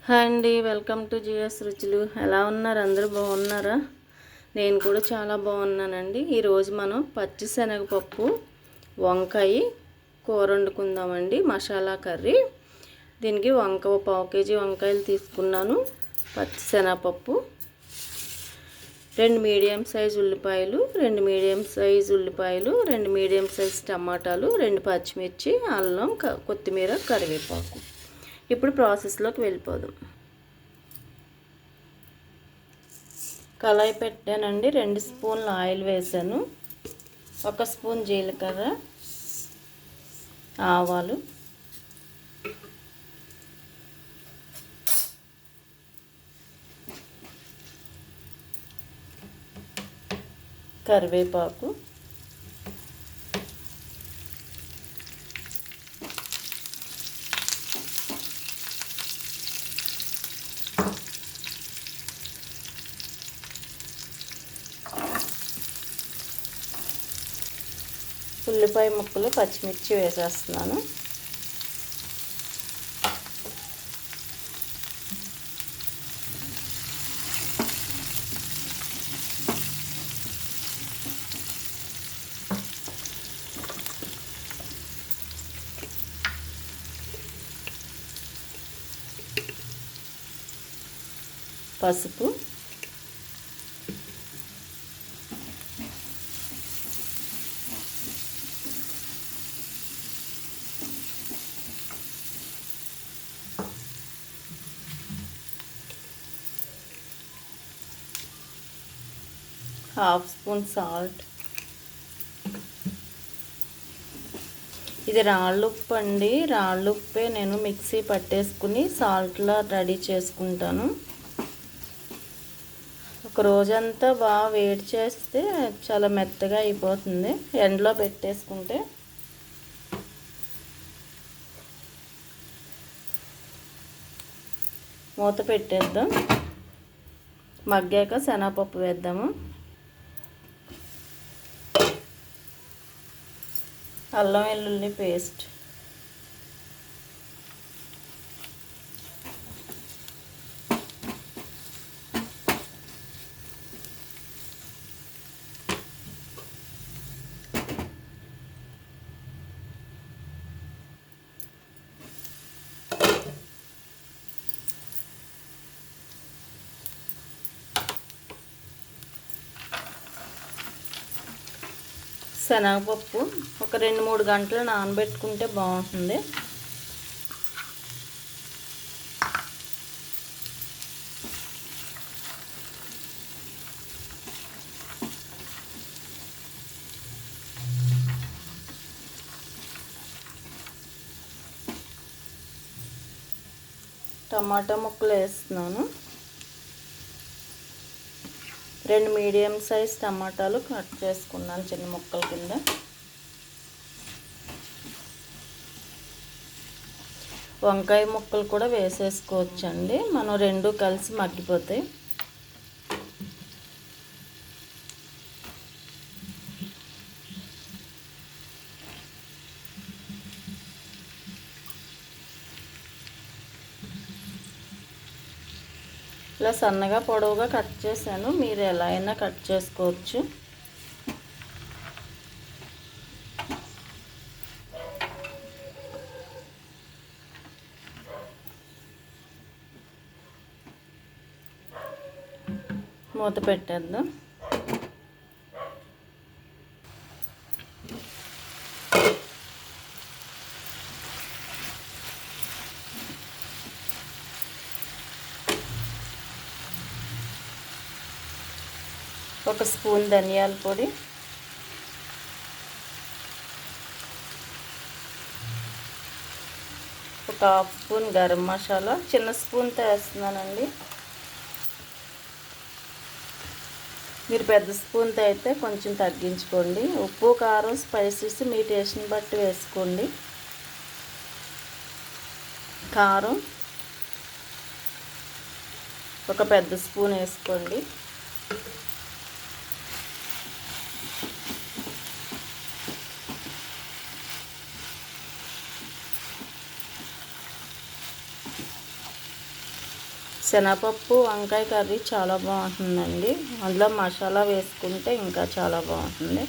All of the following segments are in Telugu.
హాయ్ అండి, వెల్కమ్ టు జిఎస్ రుచులు. ఎలా ఉన్నారు? అందరూ బాగున్నారా? నేను కూడా చాలా బాగున్నానండి. ఈరోజు మనం పచ్చిశనగపప్పు వంకాయ కూర వండుకుందామండి. మసాలా కర్రీ. దీనికి పావు కేజీ వంకాయలు తీసుకున్నాను. పచ్చిశనగపప్పు, 2 మీడియం సైజు ఉల్లిపాయలు, 2 మీడియం సైజు ఉల్లిపాయలు, 2 మీడియం సైజు టమాటాలు, 2 పచ్చిమిర్చి, అల్లం, కొత్తిమీర, కరివేపాకు. ఇప్పుడు ప్రాసెస్లోకి వెళ్ళిపోదాం. కళాయి పెట్టానండి. 2 స్పూన్లు ఆయిల్ వేసాను. 1 స్పూన్ జీలకర్ర, ఆవాలు, కరివేపాకు, ఉల్లిపాయ ముక్కలు, పచ్చిమిర్చి వేసేస్తున్నాను. పసుపు, ½ స్పూన్ సాల్ట్. ఇది రాళ్ళుప్పు అండి. రాళ్ళుప్పే నేను మిక్సీ పట్టేసుకుని సాల్ట్లా రెడీ చేసుకుంటాను. ఒక రోజంతా బాగా వేడి చేస్తే చాలా మెత్తగా అయిపోతుంది. ఎండలో పెట్టేసుకుంటే. మూత పెట్టేద్దాం. మగ్గాక శనగపప్పు వేద్దాము. అల్లం వెల్లుల్లి పేస్ట్, శనగపప్పు ఒక 2-3 గంటలు నానబెట్టుకుంటే బాగుంటుంది. టమాటా ముక్కలు వేస్తున్నాను. 2 మీడియం సైజ్ టమాటాలు కట్ చేసుకున్నాను చిన్న ముక్కల కింద. వంకాయ ముక్కలు కూడా వేసేసుకోవచ్చండి. మనం 2 కలిసి మగ్గిపోతాయి. ఇలా సన్నగా పొడవుగా కట్ చేశాను. మీరు ఎలా అయినా కట్ చేసుకోవచ్చు. మూత పెట్టేద్దాం. ఒక స్పూన్ ధనియాల పొడి, ఒక ½ స్పూన్ గరం మసాలా, చిన్న స్పూన్తో వేస్తున్నానండి. మీరు పెద్ద స్పూన్తో అయితే కొంచెం తగ్గించుకోండి. ఉప్పు, కారం, స్పైసెస్ మీ టేస్ట్ని బట్టి వేసుకోండి. కారం ఒక పెద్ద స్పూన్ వేసుకోండి. శనగపప్పు వంకాయ కర్రీ చాలా బాగుంటుందండి. అందులో మసాలా వేసుకుంటే ఇంకా చాలా బాగుంటుంది.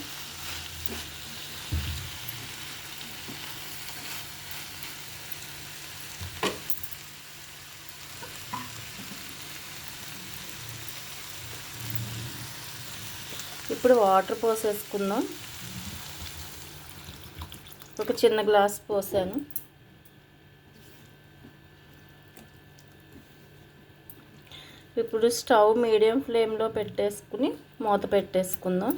ఇప్పుడు వాటర్ పోసేసుకుందాం. ఒక చిన్న గ్లాస్ పోసాను. ఇప్పుడు స్టవ్ మీడియం ఫ్లేమ్లో పెట్టేసుకుని మూత పెట్టేసుకుందాం.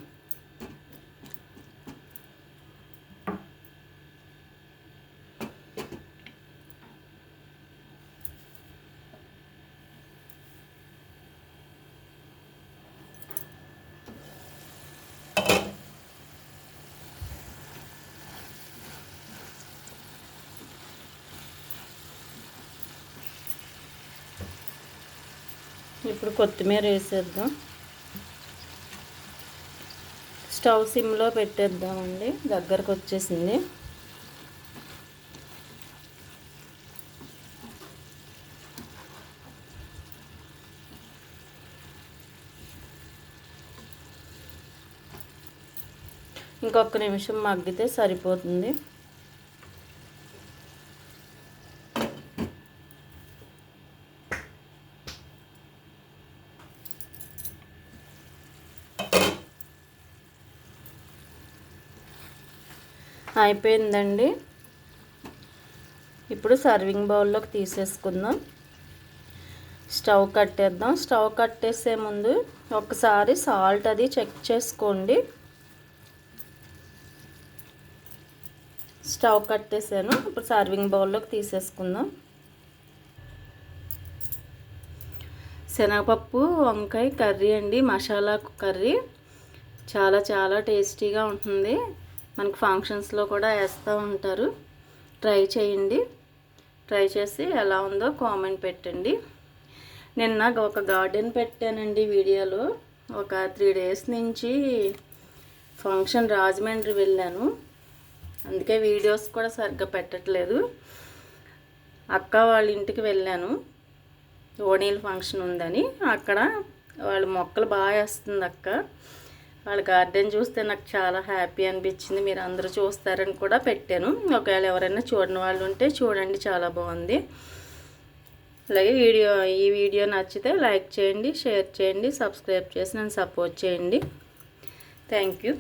ఇప్పుడు కొత్తిమీర వేసేద్దాం. స్టవ్ సిమ్లో పెట్టేద్దామండి. దగ్గరకు వచ్చేసింది. ఇంకొక నిమిషం మగ్గితే సరిపోతుంది. అయిపోయిందండి. ఇప్పుడు సర్వింగ్ బౌల్లోకి తీసేసుకుందాం. స్టవ్ కట్టేద్దాం. స్టవ్ కట్టేసే ముందు ఒకసారి సాల్ట్ అది చెక్ చేసుకోండి. స్టవ్ కట్టేసాను. ఇప్పుడు సర్వింగ్ బౌల్లోకి తీసేసుకుందాం. శనగపప్పు వంకాయ కర్రీ అండి, మసాలా కర్రీ. చాలా చాలా టేస్టీగా ఉంటుంది. మనకు ఫంక్షన్స్లో కూడా వేస్తూ ఉంటారు. ట్రై చేయండి. ట్రై చేసి ఎలా ఉందో కామెంట్ పెట్టండి. నిన్న ఒక గార్డెన్ పెట్టానండి వీడియోలో. ఒక 3 days నుంచి ఫంక్షన్ రాజమండ్రి వెళ్ళాను. అందుకే వీడియోస్ కూడా సరిగ్గా పెట్టట్లేదు. అక్క వాళ్ళ ఇంటికి వెళ్ళాను. ఓణీల ఫంక్షన్ ఉందని. అక్కడ వాళ్ళ మొక్కలు బాగా వేస్తుంది అక్క. వాళ్ళ గార్డెన్ చూస్తే నాకు చాలా హ్యాపీ అనిపించింది. మీరు అందరూ చూస్తారని కూడా పెట్టాను. ఒకవేళ ఎవరైనా చూడని వాళ్ళు ఉంటే చూడండి, చాలా బాగుంది. అలాగే ఈ వీడియో నచ్చితే లైక్ చేయండి, షేర్ చేయండి, సబ్స్క్రైబ్ చేసి నన్ను సపోర్ట్ చేయండి. Thank you.